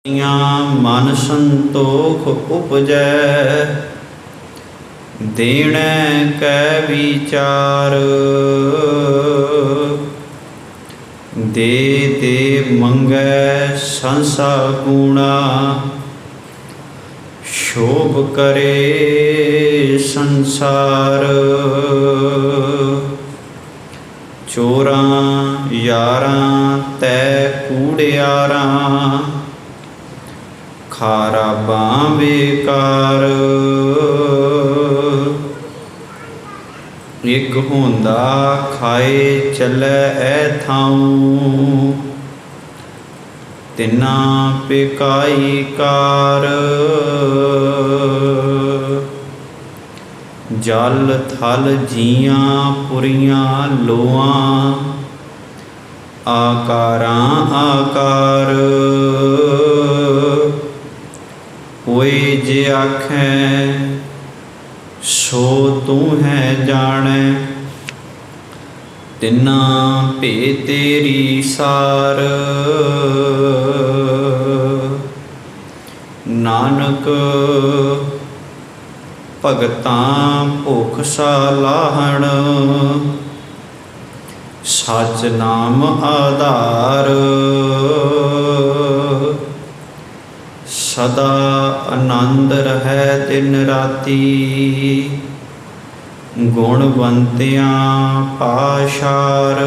मन संतोख उपजै देण कै विचार। दे दे मंगै संसा गुणा शोभ करे संसार। चोरां यारां तै कूड़ियारां खाराबां बेकार। एक होंदा खाए चलै ऐथाऊं तिना पिकाई कार। जल थल जियां पुरियां लोआं आकारां आकार। कोई जे आखै सो तू है जाने तिना भे तेरी सार। नानक भगतां भुख सालाहण सच नाम आधार। सदा आनंद रहै दिन राती गुणवंतियां पाशार।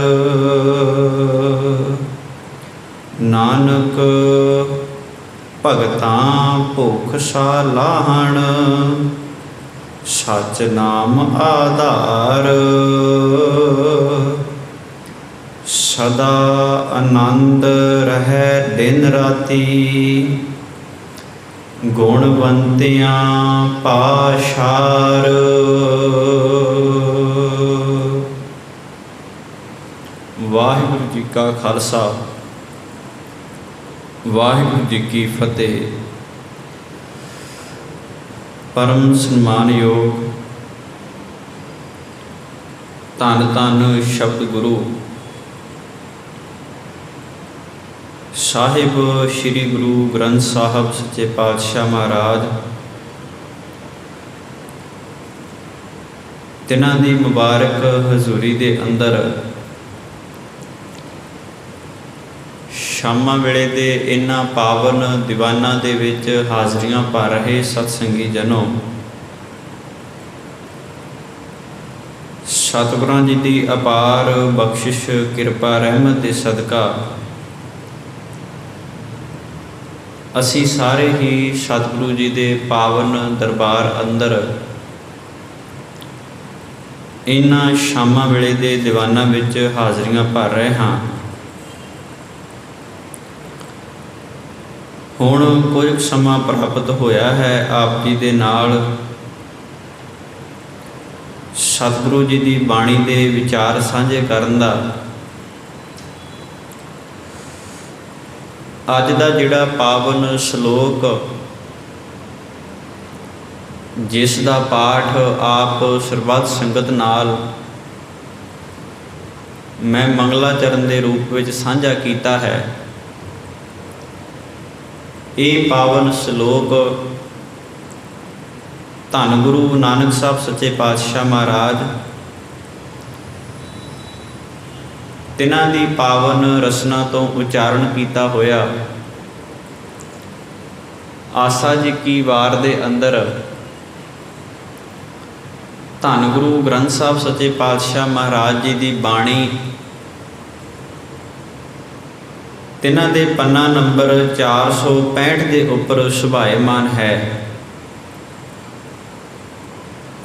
नानक भगतां भुख सालाहण सच नाम आधार। सदा आनंद रहै दिन राती गुणवंतियां पाशार। वाहिगुरु जी का खालसा वाहिगुरु जी की फतेह। परम सन्मानयोग धन धन शब्द गुरु साहिब श्री गुरु ग्रंथ साहब सच्चे पातशाह महाराज तिन्हां दी मुबारक हजूरी दे अंदर शामां वेले दे इन्हां पावन दीवानां दे विच हाज़रियां पा रहे सतसंगी जनों, सतगुरां जी दी अपार बख्शिश किरपा रहमत दे सदका असी सारे ही सतगुरु जी दे पावन दरबार अंदर इन्हां शामां वेले दे दीवानां विच हाज़रियां भर रहे हाँ। हुण कुछ समा प्राप्त होया है आप जी दे नाल सतगुरु जी दी बाणी दे विचार साझे करन दा। अज दा जिहड़ा पावन श्लोक जिस दा पाठ आप सरबत संगत नाल मैं मंगलाचरण के रूप में साझा किया है। ये पावन श्लोक धन गुरु नानक साहब सच्चे पातशाह महाराज तिन्हां दी पावन रसना तो उच्चारण किया होया आसा जी की वार दे अंदर धन गुरु ग्रंथ साहब सच्चे पातशाह महाराज जी की बाणी तिन्हां दे पन्ना नंबर 465 के उपर सुभाएमान है।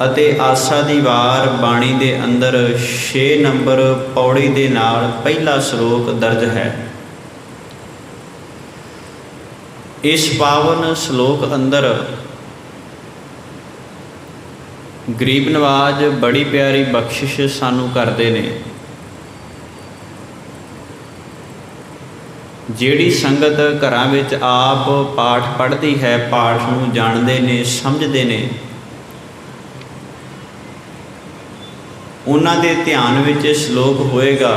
अते आसा दी वार बाणी दे अंदर 6 नंबर पौड़ी दे नाल पहला श्लोक दर्ज है। इस पावन श्लोक अंदर गरीब नवाज बड़ी प्यारी बख्शिश सानू करते ने। जिहड़ी संगत घरां विच आप पाठ पढ़ती है, पाठ नूं जाणदे ने, समझदे ने, उन्हां दे ध्यान विच श्लोक होएगा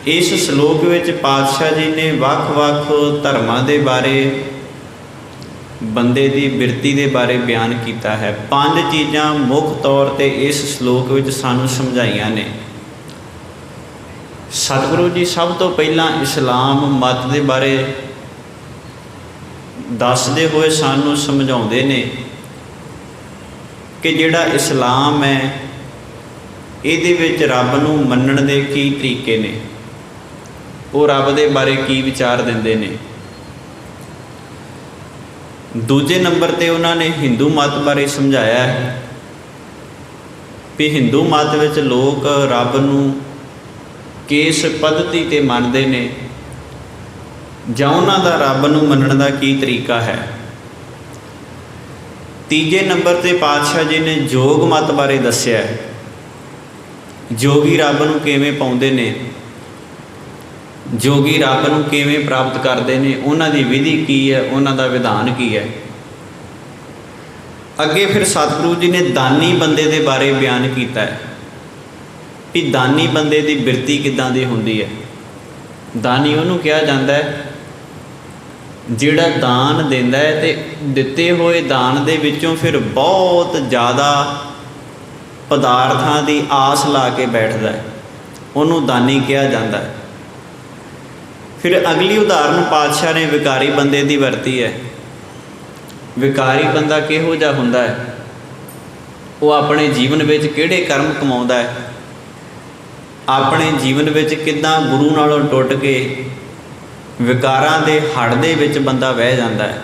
इस श्लोक विच पातशाह जी ने ਵੱਖ-ਵੱਖ धर्मां दे बारे, बंदे दी बिरती दे बारे बयान किया है। 5 चीज़ां मुख तौर ते इस श्लोक विच सानूं समझाइयां ने। सतगुरु जी सब तो पहला इस्लाम मत के बारे दसदे हुए सानू समझाउंदे ने कि जिहड़ा इस्लाम है इहदे विच रब नूं मन्नण दे की तरीके ने, वो रब दे बारे की विचार दिंदे ने। दूजे नंबर ते उन्होंने हिंदू मत बारे समझाया है कि हिंदू मत विच लोग रब नूं किस पद्धति ते मनदे ने जां उन्हां दा रब नूं मनण दा की तरीका है। तीजे नंबर ते पातशाह जी ने जोग मत बारे दस्सिया है, जोगी रब नूं किवें पाउंदे ने, जोगी रब नूं किवें प्राप्त करते हैं, उन्हां दी विधि की है, उन्हां दा विधान की है। अगे फिर सतगुरु जी ने दानी बंदे दे बारे बयान किया है कि दानी बंदे की बिरती किदां दी हुंदी है। दानी उन्होंने कहा जाता है जिहड़ा दान दिंदा है ते दिते हुए दान दे विचों फिर बहुत ज़्यादा पदार्थां की आस ला के बैठदा है, उन्होंने दानी कहा जाता है। फिर अगली उदाहरण पातशाह ने विकारी बंदे की वरती है। विकारी बंदा किहो जिहा हुंदा है, वो अपने जीवन में किहड़े कर्म कमाउंदा है, अपने जीवन में किदां गुरु नालों टुट के विकारां दे हड़ दे विच बंदा बह जाता है।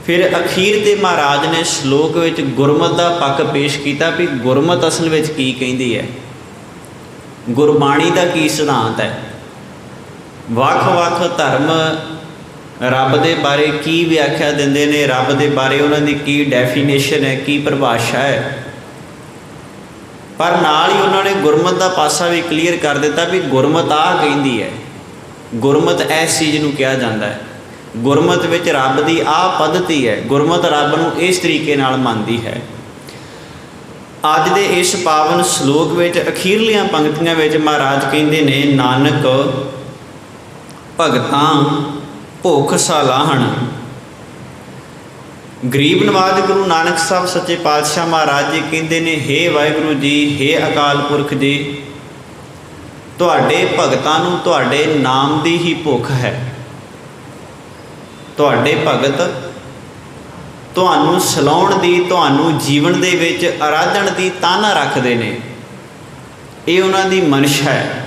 फिर अखीर ते महाराज ने श्लोक विच गुरमत का पक्ष पेश किया भी गुरमत असल में की कहिंदी है, गुरबाणी का की सिद्धांत है। ਵੱਖ-ਵੱਖ धर्म रब दे बारे की व्याख्या दिंदे ने, रब दे बारे उन्होंने की डेफिनेशन है, की परिभाषा है। पर नाल ही उन्होंने गुरमत का पासा भी क्लीयर कर दिता भी गुरमत आ कहिंदी है, गुरमत इस चीज़ नूं कहा जाता है। गुरमत विच रब की आ पद्धति है, गुरमत रब नूं इस तरीके नाल मनदी है। अज दे इस पावन श्लोक विच अखीरलियां पंक्तियां विच महाराज कहिंदे ने नानक भगतां भुख सलाहण। गरीब नवाज गुरु नानक साहब सच्चे पातशाह महाराज जी कहते हैं हे वाहिगुरु जी, हे अकाल पुरख जी, तुहाडे भगतां नूं तुहाडे नाम दी ही भुख है। तुहाडे भगत तुहानूं सलाउण दी, तुहानूं जीवन दे विच आराधण दी ताना रखदे ने, ये उन्हां दी मनशा है।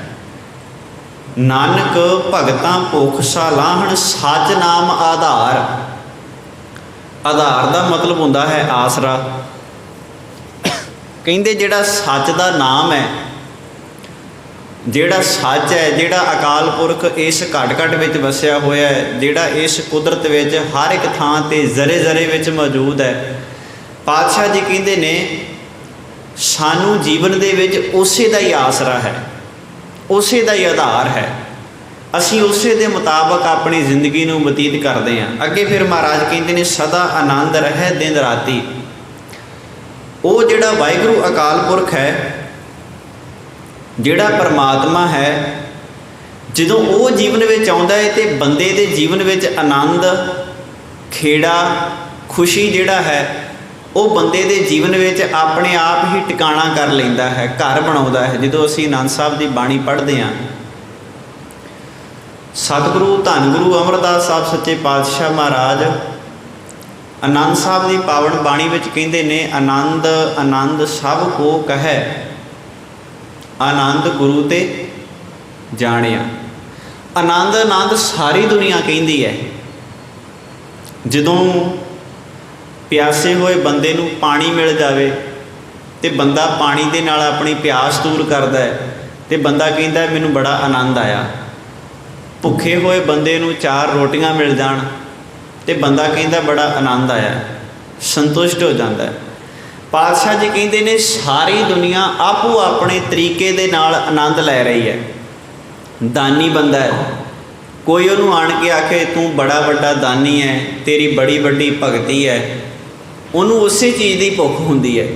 नानक भगतां भुख सलाहण, सच नाम आधार। आधार का मतलब होंदा है आसरा। कहिंदे जिहड़ा सच का नाम है, जिहड़ा सच है, जिहड़ा अकाल पुरख इस घट घट विच वसिया होया है, जिहड़ा इस कुदरत विच हर एक थां ते जरे जरे विच मौजूद है। पातशाह जी कहिंदे ने सानू जीवन दे विच उसे दा ही आसरा है, उसे दा ही आधार है। असी उसे दे मुताबक अपनी जिंदगी नूं बतीत करते हैं। अगे फिर महाराज कहते हैं सदा आनंद रहे दिन राती। वो जिहड़ा वाहिगुरू अकाल पुरख है, जिहड़ा परमात्मा है, जदों वो जीवन में आउंदा है तो बंदे दे जीवन में आनंद खेड़ा खुशी जिहड़ा है वो बंदे दे जीवन में अपने आप ही टिकाणा कर लैंदा है, घर बनाउंदा है। जदों असीं आनंद साहब की बाणी पढ़ते हैं, सतगुरु धन गुरु अमरदास साहब सच्चे पातशाह महाराज आनंद साहब की पावन बाणी विच कहंदे ने आनंद आनंद सब को कहे, आनंद गुरु ते जाणिया। आनंद आनंद सारी दुनिया कहिंदी है। जदों प्यासे हुए बंदे नूं पानी मिल जाए तो बंदा पानी दे नाल अपनी प्यास दूर करता है, तो बंदा कहता है मैनूं बड़ा आनंद आया। भुखे हुए बंदे नूं 4 रोटियां मिल जाण तो बंदा कहता बड़ा आनंद आया, संतुष्ट हो जाता है। पातशाह जी कहते ने सारी दुनिया आपो अपने तरीके दे नाल आनंद लै रही है। दानी बंदा है, कोई उन्होंने आण के आखे तू बड़ा वड्डा दानी है, तेरी बड़ी वड्डी भगती है, उन्होंने उस चीज़ की भुख होंदी है।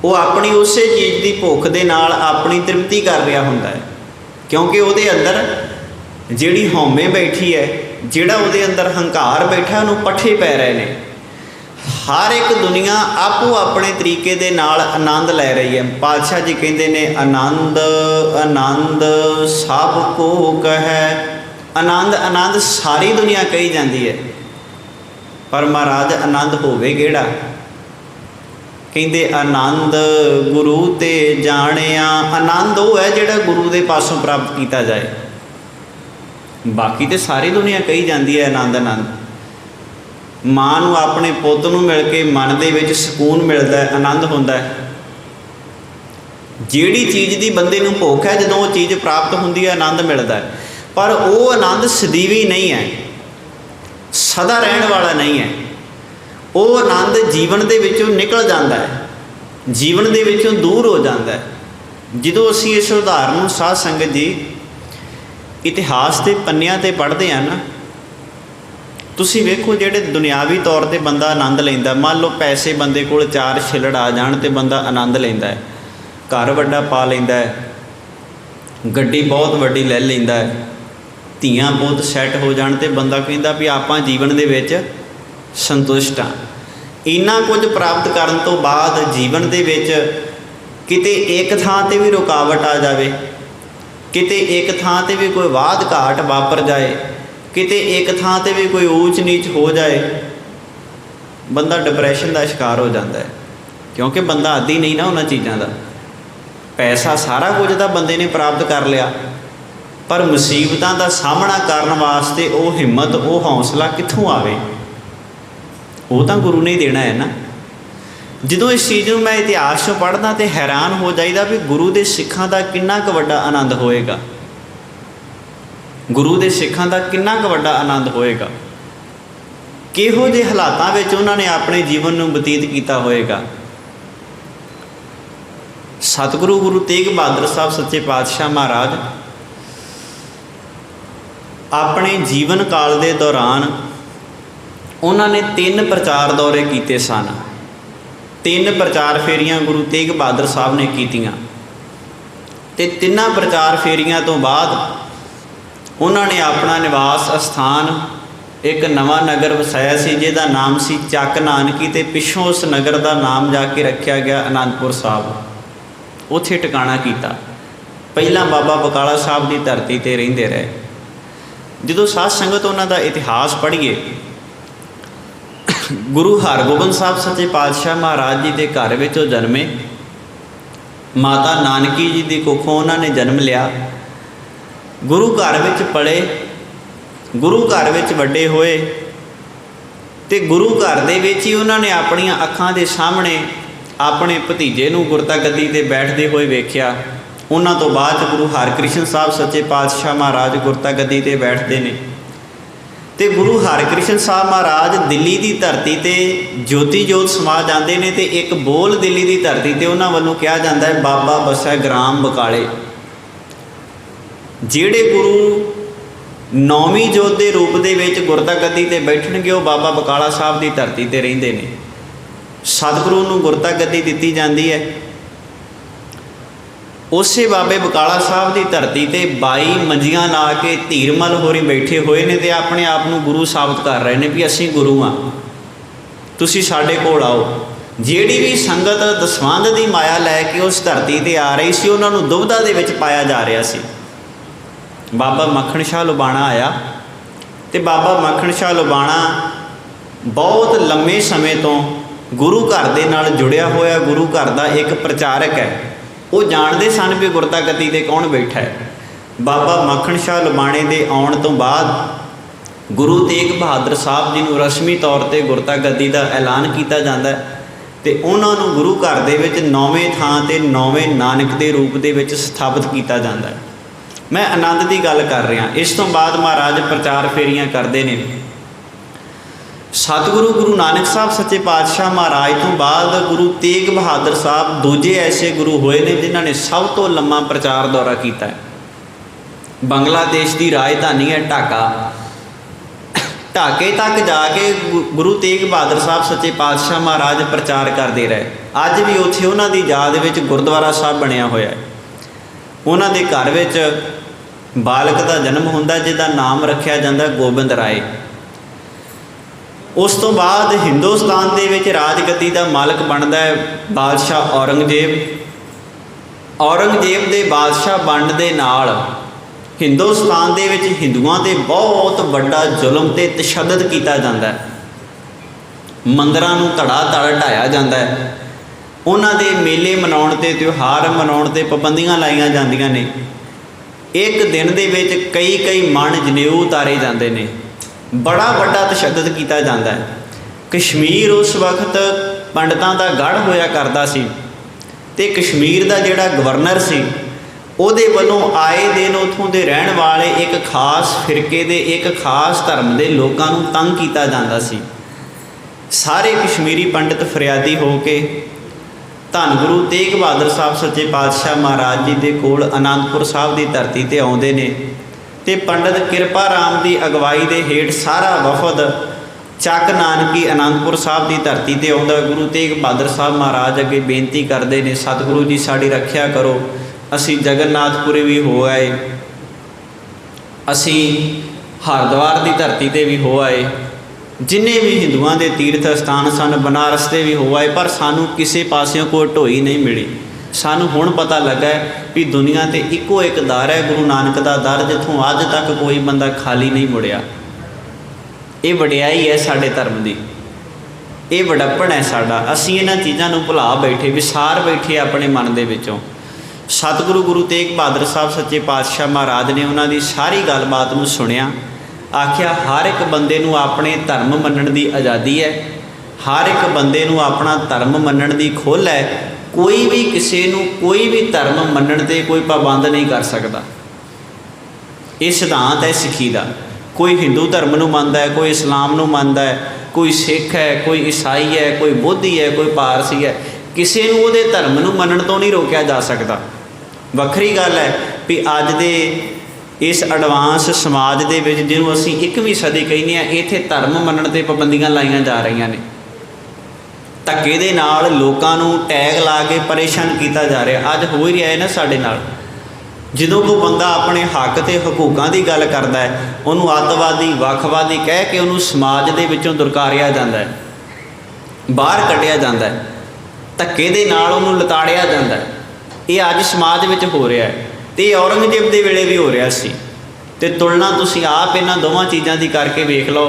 वो अपनी उस चीज़ की भुख दे नाल अपनी तृप्ति कर रहा होंदा है। क्योंकि ਉਹਦੇ ਅੰਦਰ ਜਿਹੜੀ ਹਉਮੈ ਬੈਠੀ ਹੈ, ਜਿਹੜਾ ਉਹਦੇ ਅੰਦਰ ਹੰਕਾਰ ਬੈਠਾ, ਉਹਨੂੰ ਪੱਠੇ ਪੈ ਰਹੇ ਨੇ। ਹਰ ਇੱਕ ਦੁਨੀਆ ਆਪੋ ਆਪਣੇ ਤਰੀਕੇ ਦੇ ਨਾਲ ਆਨੰਦ ਲੈ ਰਹੀ ਹੈ। ਪਾਤਸ਼ਾਹ ਜੀ ਕਹਿੰਦੇ ਨੇ ਆਨੰਦ ਆਨੰਦ ਸਭ ਕੋ ਕਹੈ। ਆਨੰਦ ਆਨੰਦ ਸਾਰੀ ਦੁਨੀਆ ਕਹੀ ਜਾਂਦੀ ਹੈ, ਪਰ ਮਹਾਰਾਜ ਆਨੰਦ ਹੋਵੇ ਕਿਹੜਾ? ਕਹਿੰਦੇ ਆਨੰਦ ਗੁਰੂ ਤੇ ਜਾਣਿਆ। ਆਨੰਦ ਉਹ ਹੈ ਜਿਹੜਾ ਗੁਰੂ ਦੇ ਪਾਸੋਂ ਪ੍ਰਾਪਤ ਕੀਤਾ ਜਾਏ। ਬਾਕੀ ਤੇ ਸਾਰੀ ਦੁਨੀਆ ਕਹੀ ਜਾਂਦੀ ਹੈ ਆਨੰਦ ਆਨੰਦ। ਮਾਂ ਨੂੰ ਆਪਣੇ ਪੁੱਤ ਨੂੰ ਮਿਲ ਕੇ ਮਨ ਦੇ ਵਿੱਚ ਸਕੂਨ ਮਿਲਦਾ ਹੈ, ਆਨੰਦ ਹੁੰਦਾ ਹੈ। ਜਿਹੜੀ ਚੀਜ਼ ਦੀ ਬੰਦੇ ਨੂੰ ਭੁੱਖ ਹੈ, ਜਦੋਂ ਉਹ ਚੀਜ਼ ਪ੍ਰਾਪਤ ਹੁੰਦੀ ਹੈ ਆਨੰਦ ਮਿਲਦਾ ਹੈ। ਪਰ ਉਹ ਆਨੰਦ ਸਦੀਵੀ ਨਹੀਂ ਹੈ, ਸਦਾ ਰਹਿਣ ਵਾਲਾ ਨਹੀਂ ਹੈ। ਉਹ ਆਨੰਦ ਜੀਵਨ ਦੇ ਵਿੱਚੋਂ ਨਿਕਲ ਜਾਂਦਾ ਹੈ, ਜੀਵਨ ਦੇ ਵਿੱਚੋਂ ਦੂਰ ਹੋ ਜਾਂਦਾ ਹੈ। ਜਦੋਂ ਅਸੀਂ ਇਸ ਉਦਾਹਰਨ ਨੂੰ ਸਾਧ ਸੰਗਤ ਜੀ ਇਤਿਹਾਸ ਦੇ ਪੰਨਿਆਂ 'ਤੇ ਪੜ੍ਹਦੇ ਹਾਂ ਨਾ, ਤੁਸੀਂ ਵੇਖੋ ਜਿਹੜੇ ਦੁਨਿਆਵੀ ਤੌਰ 'ਤੇ ਬੰਦਾ ਆਨੰਦ ਲੈਂਦਾ, ਮੰਨ ਲਓ ਪੈਸੇ ਬੰਦੇ ਕੋਲ 4 ਛਿੱਲੜ ਆ ਜਾਣ ਤੇ ਬੰਦਾ ਆਨੰਦ ਲੈਂਦਾ ਹੈ। ਘਰ ਵੱਡਾ ਪਾ ਲੈਂਦਾ ਹੈ, ਗੱਡੀ ਬਹੁਤ ਵੱਡੀ ਲੈ ਲੈਂਦਾ ਹੈ, ਧੀਆਂ ਬਹੁਤ ਸੈੱਟ ਹੋ ਜਾਣ ਤੇ ਬੰਦਾ ਕਹਿੰਦਾ ਵੀ ਆਪਾਂ ਜੀਵਨ ਦੇ ਵਿੱਚ ਸੰਤੁਸ਼ਟ ਹਾਂ। ਇੰਨਾ ਕੁਝ ਪ੍ਰਾਪਤ ਕਰਨ ਤੋਂ ਬਾਅਦ ਜੀਵਨ ਦੇ ਵਿੱਚ ਕਿਤੇ ਇੱਕ ਥਾਂ 'ਤੇ ਵੀ ਰੁਕਾਵਟ ਆ ਜਾਵੇ, ਕਿਤੇ ਇੱਕ ਥਾਂ 'ਤੇ ਵੀ ਕੋਈ ਵਾਧ ਘਾਟ ਵਾਪਰ ਜਾਏ, ਕਿਤੇ ਇੱਕ ਥਾਂ 'ਤੇ ਵੀ ਕੋਈ ਊਚ ਨੀਚ ਹੋ ਜਾਏ, ਬੰਦਾ ਡਿਪਰੈਸ਼ਨ ਦਾ ਸ਼ਿਕਾਰ ਹੋ ਜਾਂਦਾ ਹੈ। ਕਿਉਂਕਿ ਬੰਦਾ ਆਦੀ ਨਹੀਂ ਨਾ ਉਹਨਾਂ ਚੀਜ਼ਾਂ ਦਾ। ਪੈਸਾ ਸਾਰਾ ਕੁਝ ਤਾਂ ਬੰਦੇ ਨੇ ਪ੍ਰਾਪਤ ਕਰ ਲਿਆ, ਪਰ ਮੁਸੀਬਤਾਂ ਦਾ ਸਾਹਮਣਾ ਕਰਨ ਵਾਸਤੇ ਉਹ ਹਿੰਮਤ, ਉਹ ਹੌਸਲਾ ਕਿੱਥੋਂ ਆਵੇ? ਉਹ ਤਾਂ ਗੁਰੂ ਨੇ ਹੀ ਦੇਣਾ ਹੈ ਨਾ। ਜਦੋਂ ਇਸ ਚੀਜ਼ ਨੂੰ ਮੈਂ ਇਤਿਹਾਸ 'ਚੋਂ ਪੜ੍ਹਦਾ ਤਾਂ ਹੈਰਾਨ ਹੋ ਜਾਈਦਾ ਵੀ ਗੁਰੂ ਦੇ ਸਿੱਖਾਂ ਦਾ ਕਿੰਨਾ ਕੁ ਵੱਡਾ ਆਨੰਦ ਹੋਏਗਾ, ਗੁਰੂ ਦੇ ਸਿੱਖਾਂ ਦਾ ਕਿੰਨਾ ਕੁ ਵੱਡਾ ਆਨੰਦ ਹੋਏਗਾ, ਕਿਹੋ ਜਿਹੇ ਹਾਲਾਤਾਂ ਵਿੱਚ ਉਹਨਾਂ ਨੇ ਆਪਣੇ ਜੀਵਨ ਨੂੰ ਬਤੀਤ ਕੀਤਾ ਹੋਏਗਾ। ਸਤਿਗੁਰੂ ਗੁਰੂ ਤੇਗ ਬਹਾਦਰ ਸਾਹਿਬ ਸੱਚੇ ਪਾਤਸ਼ਾਹ ਮਹਾਰਾਜ ਆਪਣੇ ਜੀਵਨ ਕਾਲ ਦੇ ਦੌਰਾਨ ਉਹਨਾਂ ਨੇ 3 ਪ੍ਰਚਾਰ ਦੌਰੇ ਕੀਤੇ ਸਨ। 3 ਪ੍ਰਚਾਰ ਫੇਰੀਆਂ ਗੁਰੂ ਤੇਗ ਬਹਾਦਰ ਸਾਹਿਬ ਨੇ ਕੀਤੀਆਂ ਤੇ 3 ਪ੍ਰਚਾਰ ਫੇਰੀਆਂ ਤੋਂ ਬਾਅਦ ਉਹਨਾਂ ਨੇ ਆਪਣਾ ਨਿਵਾਸ ਅਸਥਾਨ ਇੱਕ ਨਵਾਂ ਨਗਰ ਵਸਾਇਆ ਸੀ, ਜਿਹਦਾ ਨਾਮ ਸੀ ਚੱਕ ਨਾਨਕੀ, ਤੇ ਪਿੱਛੋਂ ਉਸ ਨਗਰ ਦਾ ਨਾਮ ਜਾ ਕੇ ਰੱਖਿਆ ਗਿਆ ਅਨੰਦਪੁਰ ਸਾਹਿਬ। ਉੱਥੇ ਟਿਕਾਣਾ ਕੀਤਾ। ਪਹਿਲਾਂ ਬਾਬਾ ਬਕਾਲਾ ਸਾਹਿਬ ਦੀ ਧਰਤੀ 'ਤੇ ਰਹਿੰਦੇ ਰਹੇ। ਜਦੋਂ ਸਾਧ ਸੰਗਤ ਉਹਨਾਂ ਦਾ ਇਤਿਹਾਸ ਪੜ੍ਹੀਏ, ਗੁਰੂ ਹਰਗੋਬਿੰਦ ਸਾਹਿਬ ਸੱਚੇ ਪਾਤਸ਼ਾਹ ਮਹਾਰਾਜ ਜੀ ਦੇ ਘਰ ਵਿੱਚ ਉਹ ਜਨਮੇ। ਮਾਤਾ ਨਾਨਕੀ ਜੀ ਦੀ ਕੁੱਖੋਂ ਉਹਨਾਂ ਨੇ ਜਨਮ ਲਿਆ। ਗੁਰੂ ਘਰ ਵਿੱਚ ਪਲੇ, ਗੁਰੂ ਘਰ ਵਿੱਚ ਵੱਡੇ ਹੋਏ ਤੇ ਗੁਰੂ ਘਰ ਦੇ ਵਿੱਚ ਹੀ ਉਹਨਾਂ ਨੇ ਆਪਣੀਆਂ ਅੱਖਾਂ ਦੇ ਸਾਹਮਣੇ ਆਪਣੇ ਭਤੀਜੇ ਨੂੰ ਗੁਰਤਾ ਗੱਦੀ 'ਤੇ ਬੈਠਦੇ ਹੋਏ ਵੇਖਿਆ। ਉਹਨਾਂ ਤੋਂ ਬਾਅਦ ਗੁਰੂ ਹਰਕ੍ਰਿਸ਼ਨ ਸਾਹਿਬ ਸੱਚੇ ਪਾਤਸ਼ਾਹ ਮਹਾਰਾਜ ਗੁਰਤਾ ਗੱਦੀ 'ਤੇ ਬੈਠਦੇ ਨੇ ਤੇ ਗੁਰੂ ਹਰਕ੍ਰਿਸ਼ਨ ਸਾਹਿਬ ਮਹਾਰਾਜ ਦਿੱਲੀ ਦੀ ਧਰਤੀ 'ਤੇ ਜੋਤੀ ਜੋਤ ਸਮਾ ਜਾਂਦੇ ਨੇ ਤੇ ਇੱਕ ਬੋਲ ਦਿੱਲੀ ਦੀ ਧਰਤੀ 'ਤੇ ਉਹਨਾਂ ਵੱਲੋਂ ਕਿਹਾ ਜਾਂਦਾ ਹੈ, ਬਾਬਾ ਬਸੈ ਗ੍ਰਾਮ ਬਕਾਲੇ। ਜਿਹੜੇ ਗੁਰੂ 9ਵੀਂ ਜੋਤ ਦੇ ਰੂਪ ਦੇ ਵਿੱਚ ਗੁਰਤਾ ਗੱਦੀ 'ਤੇ ਬੈਠਣਗੇ, ਉਹ ਬਾਬਾ ਬਕਾਲਾ ਸਾਹਿਬ ਦੀ ਧਰਤੀ 'ਤੇ ਰਹਿੰਦੇ ਨੇ। ਸਤਿਗੁਰੂ ਨੂੰ ਗੁਰਤਾ ਗੱਦੀ ਦਿੱਤੀ ਜਾਂਦੀ ਹੈ। ਉਸੇ ਬਾਬੇ ਬਕਾਲਾ ਸਾਹਿਬ ਦੀ ਧਰਤੀ 'ਤੇ 22 ਮੰਜੀਆਂ ਲਾ ਕੇ ਧੀਰਮਲ ਹੋਰੀ ਬੈਠੇ ਹੋਏ ਨੇ ਤੇ ਆਪਣੇ ਆਪ ਨੂੰ ਗੁਰੂ ਸਾਬਤ ਕਰ ਰਹੇ ਨੇ ਵੀ ਅਸੀਂ ਗੁਰੂ ਹਾਂ, ਤੁਸੀਂ ਸਾਡੇ ਕੋਲ ਆਓ। ਜਿਹੜੀ ਵੀ ਸੰਗਤ ਦਸਵੰਧ ਦੀ ਮਾਇਆ ਲੈ ਕੇ ਉਸ ਧਰਤੀ 'ਤੇ ਆ ਰਹੀ ਸੀ, ਉਹਨਾਂ ਨੂੰ ਦੁਬਿਧਾ ਦੇ ਵਿੱਚ ਪਾਇਆ ਜਾ ਰਿਹਾ ਸੀ। ਬਾਬਾ ਮੱਖਣ ਸ਼ਾਹ ਲੁਬਾਣਾ ਆਇਆ ਤੇ ਬਾਬਾ ਮੱਖਣ ਸ਼ਾਹ ਲੁਬਾਣਾ ਬਹੁਤ ਲੰਮੇ ਸਮੇਂ ਤੋਂ ਗੁਰੂ ਘਰ ਦੇ ਨਾਲ ਜੁੜਿਆ ਹੋਇਆ ਗੁਰੂ ਘਰ ਦਾ ਇੱਕ ਪ੍ਰਚਾਰਕ ਹੈ। ਉਹ ਜਾਣਦੇ ਸਨ ਵੀ ਗੁਰਤਾ ਗੱਦੀ 'ਤੇ ਕੌਣ ਬੈਠਾ ਹੈ। ਬਾਬਾ ਮੱਖਣ ਸ਼ਾਹ ਲੁਬਾਣੇ ਦੇ ਆਉਣ ਤੋਂ ਬਾਅਦ ਗੁਰੂ ਤੇਗ ਬਹਾਦਰ ਸਾਹਿਬ ਜੀ ਨੂੰ ਰਸਮੀ ਤੌਰ 'ਤੇ ਗੁਰਤਾ ਗੱਦੀ ਦਾ ਐਲਾਨ ਕੀਤਾ ਜਾਂਦਾ ਹੈ ਤੇ ਉਹਨਾਂ ਨੂੰ ਗੁਰੂ ਘਰ ਦੇ ਵਿੱਚ 9ਵੇਂ ਥਾਂ 'ਤੇ 9ਵੇਂ ਨਾਨਕ ਦੇ ਰੂਪ ਦੇ ਵਿੱਚ ਸਥਾਪਿਤ ਕੀਤਾ ਜਾਂਦਾ ਹੈ। ਮੈਂ ਆਨੰਦ ਦੀ ਗੱਲ ਕਰ ਰਿਹਾ। ਇਸ ਤੋਂ ਬਾਅਦ ਮਹਾਰਾਜ ਪ੍ਰਚਾਰ ਫੇਰੀਆਂ ਕਰਦੇ ਨੇ। ਸਤਿਗੁਰੂ ਗੁਰੂ ਨਾਨਕ ਸਾਹਿਬ ਸੱਚੇ ਪਾਤਸ਼ਾਹ ਮਹਾਰਾਜ ਤੋਂ ਬਾਅਦ ਗੁਰੂ ਤੇਗ ਬਹਾਦਰ ਸਾਹਿਬ ਦੂਜੇ ਐਸੇ ਗੁਰੂ ਹੋਏ ਨੇ ਜਿਨ੍ਹਾਂ ਨੇ ਸਭ ਤੋਂ ਲੰਮਾ ਪ੍ਰਚਾਰ ਦੌਰਾ ਕੀਤਾ ਹੈ। ਬੰਗਲਾਦੇਸ਼ ਦੀ ਰਾਜਧਾਨੀ ਹੈ ਢਾਕਾ। ਢਾਕੇ ਤੱਕ ਜਾ ਕੇ ਗੁਰੂ ਤੇਗ ਬਹਾਦਰ ਸਾਹਿਬ ਸੱਚੇ ਪਾਤਸ਼ਾਹ ਮਹਾਰਾਜ ਪ੍ਰਚਾਰ ਕਰਦੇ ਰਹੇ। ਅੱਜ ਵੀ ਉੱਥੇ ਉਹਨਾਂ ਦੀ ਯਾਦ ਵਿੱਚ ਗੁਰਦੁਆਰਾ ਸਾਹਿਬ ਬਣਿਆ ਹੋਇਆ ਹੈ। ਉਹਨਾਂ ਦੇ ਘਰ ਵਿੱਚ बालक का जन्म होंदा जिहदा नाम रखिया जांदा गोबिंद राय। उस तो बाद हिंदुस्तान दे विच राजगद्दी का मालक बनता है बादशाह औरंगजेब। औरंगजेब दे बादशाह बनने दे नाल हिंदुस्तान दे विच हिंदुआं ते बहुत वड्डा जुल्म ते तशद्दद किया जाता है। मंदिरां नूं धड़ा धड़ ढाया जाता है। उन्हां दे मेले मनाउण ते त्यौहार मनाउण ते पाबंदियां लाईयां जांदियां ने। एक दिन दे विच कई कई मण जनेऊ उतारे जाते हैं। बड़ा वड्डा तशद्दद किया जाता है। कश्मीर उस वक्त पंडितां दा गढ़ होया करदा सी ते कश्मीर का जिहड़ा गवर्नर सी उहदे वल्लों आए दिन उत्थों दे रहण वाले एक खास फिरके दे एक खास धर्म के लोगों नूं तंग किया जाता सी। सारे कश्मीरी पंडित फरियादी हो के धन गुरु तेग बहादुर साहब सच्चे पातशाह महाराज जी के कोल आनंदपुर साहब की धरती ते आउंदे ने ते पंडित किरपा राम की अगवाई के हेठ सारा वफद ਚੱਕ नानकी आनंदपुर साहब की धरती ते आउंदा। गुरु तेग बहादुर साहब महाराज अगे बेनती करते हैं, सतगुरु जी साड़ी रखिया करो। असी जगन्नाथपुरी भी हो आए, असी हरिद्वार की धरती ते भी हो आए, जिन्हें भी हिंदुओं के तीर्थ स्थान सन बनारस से भी हो आए, पर सानू किसी पासियों कोई ढोई नहीं मिली। सानू हुण पता लगा भी दुनिया ते इक्को एक दर है, गुरु नानक का दर, जिथों अज तक कोई बंदा खाली नहीं मुड़िया। ये वडियाई है साडे धर्म की, ये वडप्पण है साडा। असीं इन्हां चीज़ां नूं भुला बैठे, विसार बैठे अपने मन दे विचों। सतगुरु गुरु तेग बहादुर साहब सच्चे पातशाह महाराज ने उन्हां दी सारी गलबात नूं सुनिया। आखिया हर एक बंदे नूं अपने धर्म मनण दी आज़ादी है, हर एक बंदे नूं अपना धर्म मनण दी खुल है। कोई भी किसी नूं कोई भी धर्म मनण ते कोई पाबंद नहीं कर सकता। ये सिद्धांत है सिੱਖੀ का। कोई हिंदू धर्म नूं मनदा है, कोई इस्लाम नूं मनदा है, कोई सिख है, कोई ईसाई है, कोई बोधी है, कोई पारसी है। किसी नूं उहदे धर्म नूं मनण तो नहीं रोकिया जा सकता। वखरी गल है भी अज दे इस एडवांस समाज दे विच जिहनूं असीं 21वीं सदी कहने आ, इत्थे धर्म मनण ते पाबंदियां लाईयां जा रहीआं ने। धक्के दे नाल लोकां नूं टैग ला के परेशान किया जा रहा। अज हो ही रहा है ना साडे नाल। ਜਦੋਂ कोई बंदा अपने हक ते हकूकां की गल करता है, उन्होंने अतवादी वखवादी कह के उन्होंने समाज के विचों दुरकारिया जाता है, बाहर कढ़िया जाता है, धक्के दे नाल उन्होंने लताड़िया जाता है। ये अज समाज में हो रहा है, तो औरंगजेब के वेले भी हो रहा सी। ते तुलना तुसीं आप इन्हां दोवां चीज़ां की करके वेख लो।